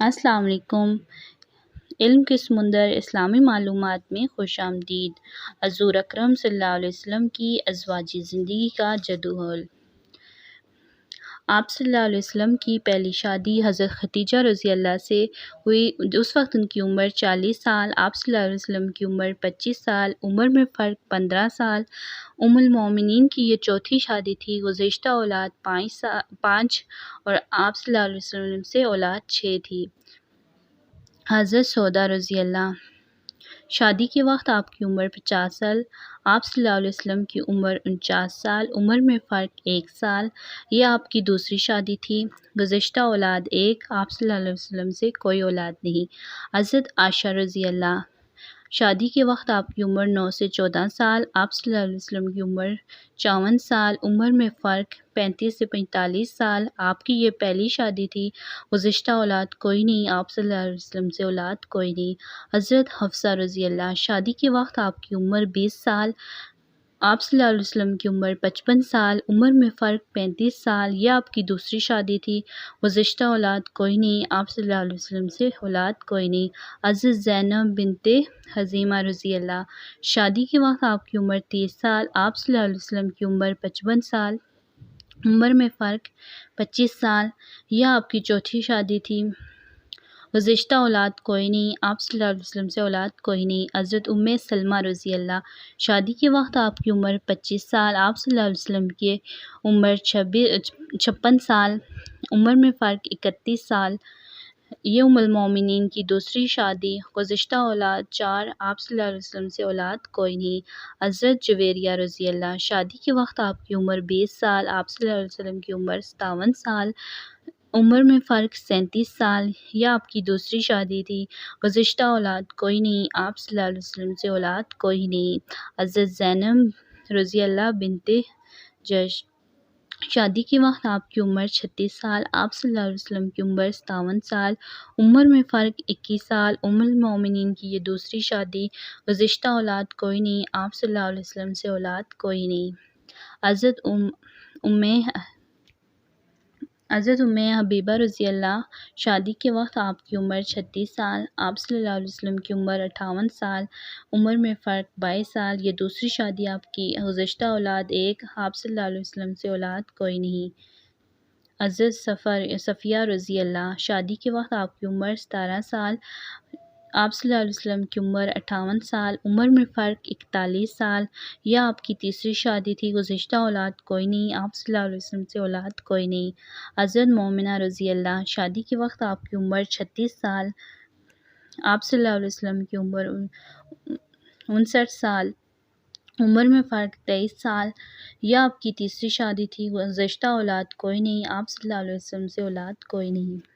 السلام علیکم۔ علم کے سمندر اسلامی معلومات میں خوش آمدید۔ حضور اکرم صلی اللہ علیہ وسلم کی ازواجی زندگی کا جدول۔ آپ صلی اللہ علیہ وسلم کی پہلی شادی حضرت خدیجہ رضی اللہ سے ہوئی۔ اس وقت ان کی عمر 40 سال، آپ صلی اللہ علیہ وسلم کی عمر 25 سال، عمر میں فرق 15 سال۔ ام المومنین کی یہ چوتھی شادی تھی۔ گزشتہ اولاد 5 اور آپ صلی اللہ علیہ وسلم سے اولاد 6 تھی۔ حضرت سودا رضی اللہ شادی کے وقت آپ کی عمر 50 سال، آپ صلی اللہ علیہ وسلم کی عمر 49 سال، عمر میں فرق 1 سال۔ یہ آپ کی دوسری شادی تھی۔ گزشتہ اولاد 1، آپ صلی اللہ علیہ وسلم سے کوئی اولاد نہیں۔ حضرت عائشہ رضی اللہ شادی کے وقت آپ کی عمر 9 سے 14 سال، آپ صلی اللہ علیہ وسلم کی عمر 54 سال، عمر میں فرق 35 سے 45 سال۔ آپ کی یہ پہلی شادی تھی۔ گزشتہ اولاد کوئی نہیں، آپ صلی اللہ علیہ وسلم سے اولاد کوئی نہیں۔ حضرت حفصہ رضی اللہ شادی کے وقت آپ کی عمر 20 سال، آپ صلی اللہ علیہ وسلم کی عمر 55 سال، عمر میں فرق 35 سال۔ یہ آپ کی دوسری شادی تھی۔ گزشتہ اولاد کوئی نہیں، آپ صلی اللہ علیہ وسلم سے اولاد کوئی نہیں۔ حضرت زینب بنت خزیمہ رضی اللہ شادی کے وقت آپ کی عمر 30 سال، آپ صلی اللہ علیہ وسلم کی عمر 55 سال، عمر میں فرق 25 سال۔ یہ آپ کی چوتھی شادی تھی۔ گزشتہ اولاد کوئی نہیں، آپ صلی اللہ علیہ وسلم سے اولاد کوئی نہیں۔ حضرت ام سلمہ رضی اللہ شادی کے وقت آپ کی عمر 25 سال، آپ صلی اللہ علیہ وسلم کی عمر 56 سال، عمر میں فرق 31 سال۔ یہ ام المومنین کی دوسری شادی۔ گزشتہ اولاد 4، آپ صلی اللہ علیہ وسلم سے اولاد کوئی نہیں۔ حضرت جویریہ رضی اللہ شادی کے وقت آپ کی عمر 20 سال، آپ صلی اللہ علیہ وسلم کی عمر 57 سال، عمر میں فرق 37 سال۔ یہ آپ کی دوسری شادی تھی۔ گزشتہ اولاد کوئی نہیں، آپ صلی اللہ علیہ وسلم سے اولاد کوئی نہیں۔ حضرت زینب رضی اللہ بنت جحش شادی کے وقت آپ کی عمر 36 سال، آپ صلی اللہ علیہ وسلم کی عمر 57 سال، عمر میں فرق 21 سال۔ ام المومنین کی یہ دوسری شادی۔ گزشتہ اولاد کوئی نہیں، آپ صلی اللہ علیہ وسلم سے اولاد کوئی نہیں۔ حضرت ام حبیبہ رضی اللہ شادی کے وقت آپ کی عمر 36 سال، آپ صلی اللہ علیہ وسلم کی عمر 58 سال، عمر میں فرق 22 سال۔ یہ دوسری شادی آپ کی۔ گزشتہ اولاد 1، آپ صلی اللہ علیہ وسلم سے اولاد کوئی نہیں۔ حضرت صفیہ رضی اللہ شادی کے وقت آپ کی عمر 17 سال، آپ صلی اللہ علیہ وسلم کی عمر 58 سال، عمر میں فرق 41 سال۔ یہ آپ کی تیسری شادی تھی۔ گزشتہ اولاد کوئی نہیں، آپ صلی اللہ علیہ وسلم سے اولاد کوئی نہیں۔ حضرت مومنہ رضی اللہ شادی کے وقت آپ کی عمر 36 سال، آپ صلی اللہ علیہ وسلم کی عمر 59 سال، عمر میں فرق 23 سال۔ یہ آپ کی تیسری شادی تھی۔ گزشتہ اولاد کوئی نہیں، آپ صلی اللہ علیہ وسلم سے اولاد کوئی نہیں۔